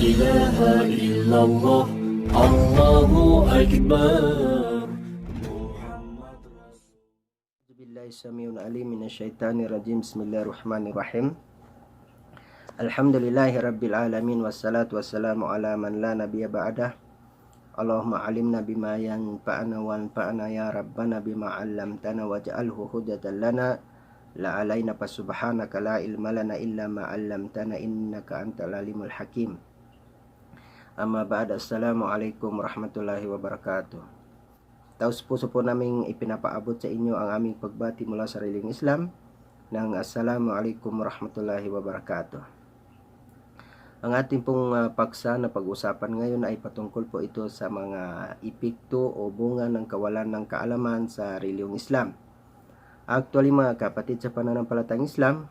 ilaha illallah, Allahu Akbar. Bismillahirrahmanirrahim. Minasyaitanirrajim. Bismillahirrahmanirrahim. Alhamdulillahirabbil alamin wassalatu wassalamu ala man la nabiyya ba'dah. Allahumma alimna bima yanfa'una wanfa'na ya rabbana bima 'allamtana waj'alhu hujjatan lana la alaina fasubhanaka la ilma lana illa ma 'allamtana innaka antal alimul hakim. Amma ba'd. Assalamualaikum warahmatullahi wabarakatuh. Taos puso po naming ipinapaabot sa inyo ang aming pagbati mula sa sariling Islam ng Assalamualaikum warahmatullahi wabarakatuh. Ang ating pong paksa na pag-usapan ngayon ay patungkol po ito sa mga epekto o bunga ng kawalan ng kaalaman sa reliyong Islam. Actually mga kapatid sa pananampalatayang Islam,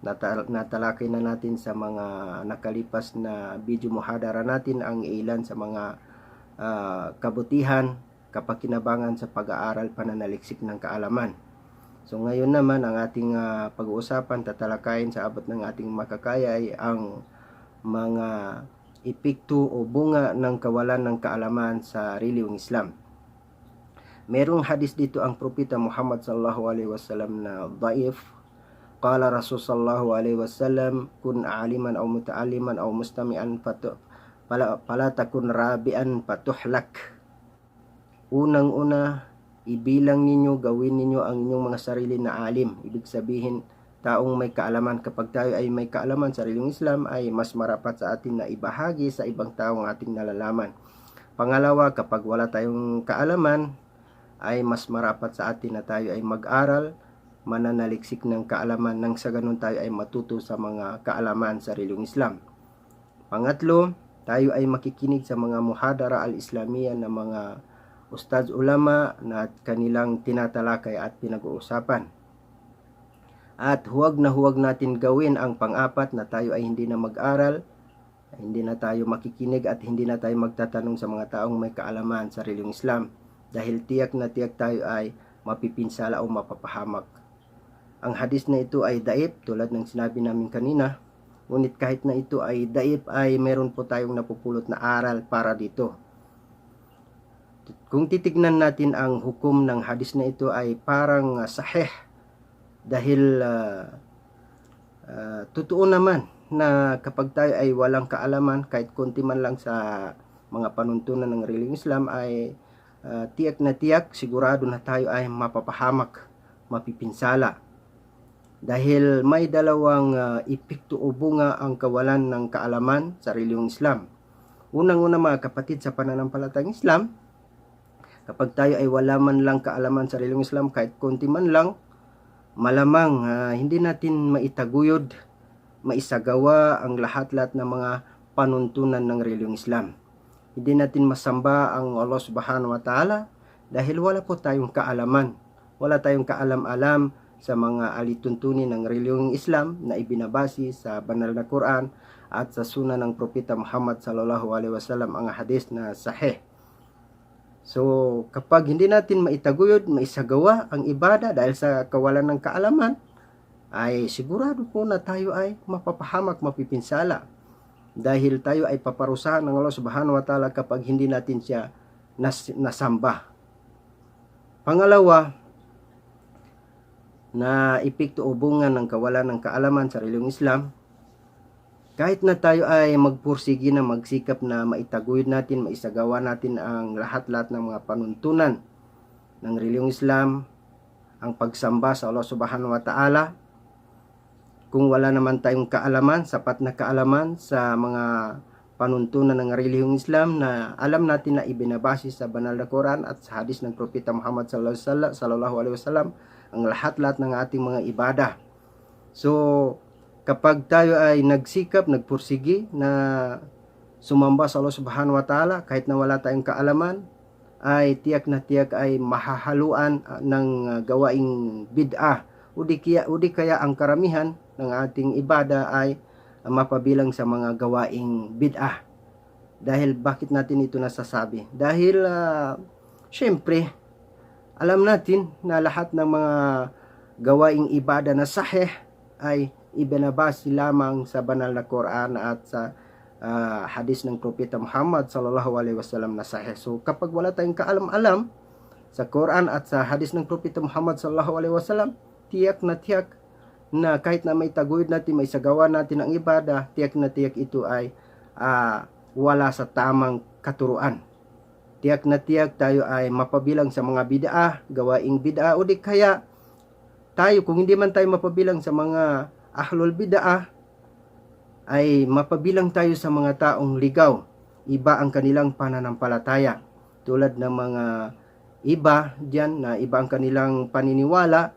natalakay na natin sa mga nakalipas na video muhadara natin ang ilan sa mga kabutihan, kapakinabangan sa pag-aaral pananaliksik ng kaalaman. So ngayon naman ang ating pag-uusapan, tatalakayin sa abot ng ating makakaya ay ang mga epekto o bunga ng kawalan ng kaalaman sa reliyong Islam. Merong hadis dito ang propeta Muhammad sallallahu alaihi wasallam na dhaif. Qala Rasul sallallahu alaihi wasallam, kun aliman aw muta'alliman aw mustami'an fala takun rabi'an patuhlak. Unang-una, ibilang ninyo, gawin ninyo ang inyong mga sarili na alim. Ibig sabihin, taong may kaalaman. Kapag tayo ay may kaalaman sa reliyong Islam, ay mas marapat sa atin na ibahagi sa ibang tao ang ating nalalaman. Pangalawa, kapag wala tayong kaalaman, ay mas marapat sa atin na tayo ay mag-aral, mananaliksik ng kaalaman, nang sa ganun tayo ay matuto sa mga kaalaman sa reliyong Islam. Pangatlo, tayo ay makikinig sa mga muhadara al-Islamiyya na mga ustaz ulama na kanilang tinatalakay at pinag-uusapan. At huwag natin gawin ang pang-apat na tayo ay hindi na mag-aral, hindi na tayo makikinig at hindi na tayo magtatanong sa mga taong may kaalaman sa reliyong Islam, dahil tiyak na tiyak tayo ay mapipinsala o mapapahamak. Ang hadis na ito ay daif tulad ng sinabi namin kanina, ngunit kahit na ito ay daif ay meron po tayong napupulot na aral para dito. Kung titignan natin ang hukom ng hadis na ito ay parang sahih, dahil totoo naman na kapag tayo ay walang kaalaman, kahit konti man lang sa mga panuntunan ng reliyong Islam, ay tiyak na tiyak, sigurado na tayo ay mapapahamak, mapipinsala. Dahil may dalawang epekto o bunga ang kawalan ng kaalaman sa reliyong Islam. Unang-una mga kapatid sa pananampalatayang Islam, kapag tayo ay wala man lang kaalaman sa reliyong Islam, kahit konti man lang, malamang hindi natin maitaguyod, maisagawa ang lahat-lahat ng mga panuntunan ng reliyong Islam. Hindi natin masamba ang Allah subhanahu wa ta'ala dahil wala po tayong kaalaman. Wala tayong kaalam-alam sa mga alituntunin ng reliyong Islam na ibinabase sa banal na Quran at sa sunnah ng propeta Muhammad sallallahu alaihi wasallam, ang hadis na sahih. So, kapag hindi natin maitaguyod, maisagawa ang ibada dahil sa kawalan ng kaalaman, ay sigurado po na tayo ay mapapahamak, mapipinsala. Dahil tayo ay paparusahan ng Allah subhanahu wa ta'ala kapag hindi natin siya nasamba. Pangalawa, na epekto o bunga ng kawalan ng kaalaman sa reliyong Islam, kahit na tayo ay magpursigi na magsikap na maitaguyod natin, maisagawa natin ang lahat-lahat ng mga panuntunan ng reliyong Islam, ang pagsamba sa Allah subhanahu wa ta'ala, kung wala naman tayong kaalaman, sapat na kaalaman sa mga panuntunan ng reliyong Islam na alam natin na ibinabase sa banal na Quran at sa hadis ng propeta Muhammad sallallahu alaihi wasallam, ang lahat-lahat ng ating mga ibadah. So, kapag tayo ay nagsikap, nagpursigi na sumamba sa Allah subhanahu wa ta'ala, kahit na wala tayong kaalaman, ay tiyak na tiyak ay mahahaluan ng gawaing bid'ah, o di kaya ang karamihan ng ating ibada ay mapabilang sa mga gawaing bid'ah. Dahil bakit natin ito nasasabi? Dahil syempre alam natin na lahat ng mga gawaing ibada na sahih ay ibinabase lamang sa banal na Quran at sa hadis ng Propeta Muhammad sallallahu alaihi wasallam na sahih. So kapag wala tayong kaalam-alam sa Quran at sa hadis ng Propeta Muhammad sallallahu alaihi wasallam, tiyak na kahit na may taguyod natin, may sagawa natin ang ibada, tiyak na tiyak ito ay wala sa tamang katuruan. Tiyak na tiyak tayo ay mapabilang sa mga bid'ah, gawaing bid'ah, o di kaya tayo, kung hindi man tayo mapabilang sa mga ahlul bid'ah, ay mapabilang tayo sa mga taong ligaw. Iba ang kanilang pananampalataya. Tulad ng mga iba diyan na iba ang kanilang paniniwala,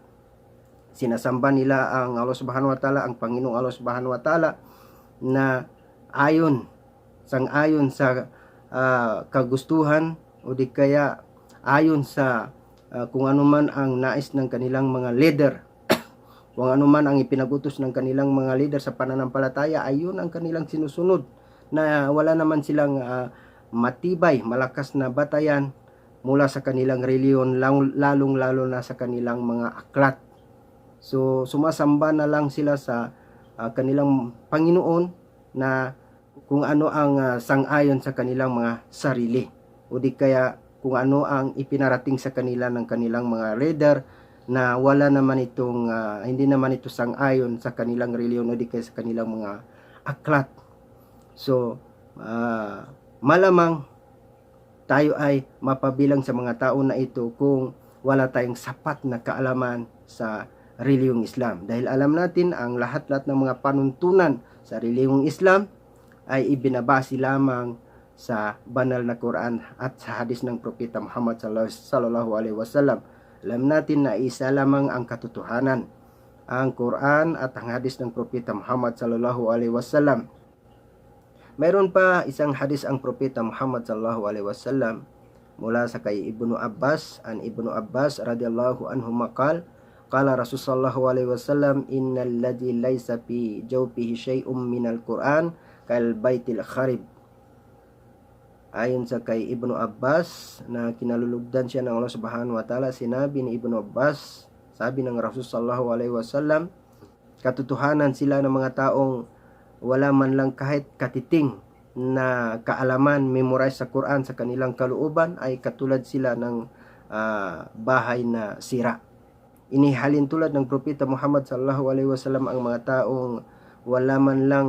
sinasamba nila ang Allah Subhanahu wa Ta'ala, ang Panginoong Allah Subhanahu wa Ta'ala, na sang-ayon sa kagustuhan o di kaya ayon sa kung ano man ang nais ng kanilang mga leader. Kung ano man ang ipinagutos ng kanilang mga leader sa pananampalataya, ayun ang kanilang sinusunod, na wala naman silang matibay, malakas na batayan mula sa kanilang reliyon, lalong-lalo na sa kanilang mga aklat. So sumasamba na lang sila sa kanilang Panginoon na kung ano ang sang-ayon sa kanilang mga sarili, o di kaya kung ano ang ipinarating sa kanila ng kanilang mga leader, na wala naman itong hindi naman ito sang-ayon sa kanilang reliyon o di kaya sa kanilang mga aklat. So malamang tayo ay mapabilang sa mga tao na ito kung wala tayong sapat na kaalaman sa reliyong Islam. Dahil alam natin ang lahat-lahat ng mga panuntunan sa reliyong Islam ay ibinabase lamang sa banal na Quran at sa hadis ng Propeta Muhammad sallallahu alaihi wasallam. Alam natin na isa lamang ang katotohanan, ang Quran at ang hadis ng Propeta Muhammad sallallahu alaihi wasallam. Mayroon pa isang hadis ang Propeta Muhammad sallallahu alaihi wasallam mula sa kay Ibnu Abbas, an Ibnu Abbas radhiyallahu anhu maqal, qala Rasulullah sallallahu alaihi wasallam, innal ladzi laisa fi jawfihi syai'um minal Quran kal baitil kharib. Ayon sa kay Ibnu Abbas na kinalulugdan siya ng Allah Subhanahu wa Ta'ala, sinabi ni Ibnu Abbas, sabi ng Rasul sallallahu alaihi wasallam, katotohanan sila ng mga taong wala man lang kahit katiting na kaalaman, memorize sa Quran sa kanilang kalooban, ay katulad sila ng bahay na sira. Inihalin tulad ng Propeta Muhammad sallallahu alaihi wasallam ang mga taong wala man lang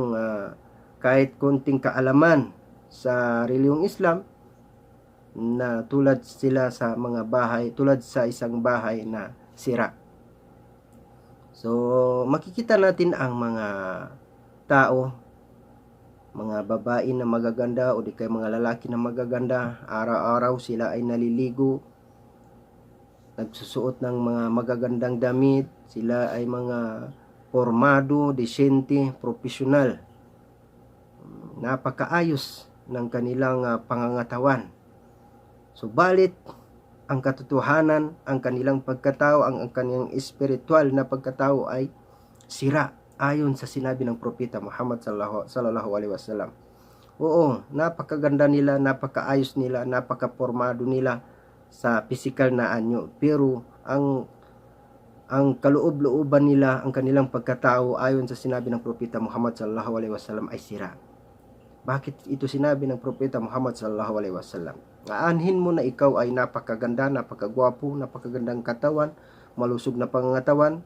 kahit konting kaalaman sa reliyong Islam, na tulad sila sa mga bahay, tulad sa isang bahay na sira. So makikita natin ang mga tao, mga babae na magaganda o di kaya mga lalaki na magaganda, araw-araw sila ay naliligo, nagsusuot ng mga magagandang damit, sila ay mga pormado, desente, profesional, napakaayos ng kanilang pangangatawan. Subalit ang katotohanan, ang kanilang pagkatao, ang kanilang espiritual na pagkatao ay sira, ayon sa sinabi ng Propeta Muhammad sallallahu alaihi wasallam. Oo, napakaganda nila, napakaayos nila, napakapormado nila sa physical na anyo, pero ang kaloob-looban nila, ang kanilang pagkatao, ayon sa sinabi ng Propeta Muhammad sallallahu alaihi wasallam, ay sira. Bakit ito sinabi ng Propeta Muhammad sallallahu alaihi wasallam? Aanhin mo na ikaw ay napakaganda, napakagwapo, napakagandang katawan, malusog na pangangatawan,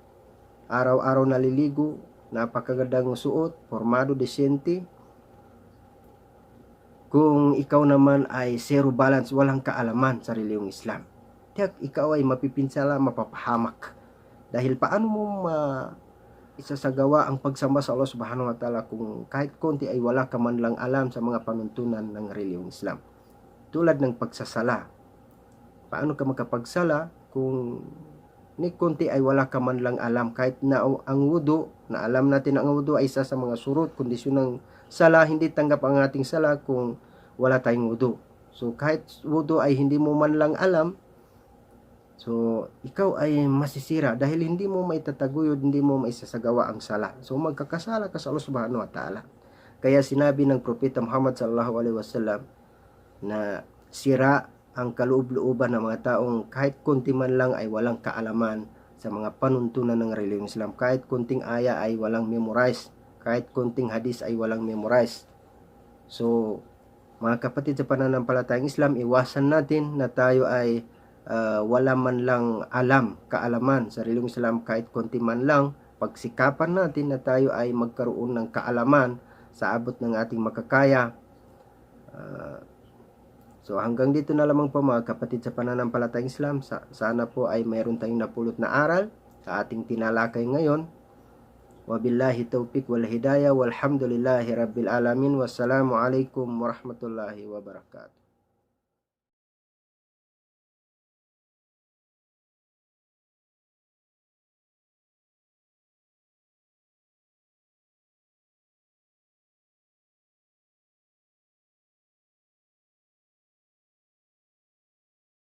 araw-araw naliligo, napakagandang suot, formado, desente. Kung ikaw naman ay zero balance, walang kaalaman sa reliyong Islam, tiyak ikaw ay mapipinsala, mapapahamak. Dahil paano mo isasagawa ang pagsamba sa Allah Subhanahu wa Ta'ala kung kahit konti ay wala ka man lang alam sa mga panuntunan ng reliyong Islam? Tulad ng pagsasala. Paano ka makapagsala kung ni konti ay wala ka man lang alam? Kahit na ang wudu, na alam natin ang wudu ay isa sa mga surut, kondisyon ng sala, hindi tanggap ang ating sala kung wala tayong wudu. So kahit wudu ay hindi mo man lang alam, so ikaw ay masisira dahil hindi mo maitataguyod, hindi mo maisasagawa ang sala. So magkakasala ka sa Allah Subhanahu wa Ta'ala. Kaya sinabi ng Propeta Muhammad sallallahu alaihi wasallam na sira ang kaloob-looban ng mga taong kahit konti man lang ay walang kaalaman sa mga panuntunan ng reliyong Islam. Kahit konting aya ay walang memorize, kahit konting hadis ay walang memorize. So, mga kapatid sa pananampalatayang Islam, iwasan natin na tayo ay wala man lang kaalaman sa reliyong Islam kahit konti man lang. Pagsikapan natin na tayo ay magkaroon ng kaalaman sa abot ng ating makakaya. So hanggang dito na lamang po mga kapatid sa pananampalatayang Islam. Sana po ay mayroon tayong napulot na aral sa ating tinalakay ngayon. Wabillahi taufiq wal hidayah walhamdulillahi rabbil alamin. Wassalamu alaikum warahmatullahi wabarakatuh.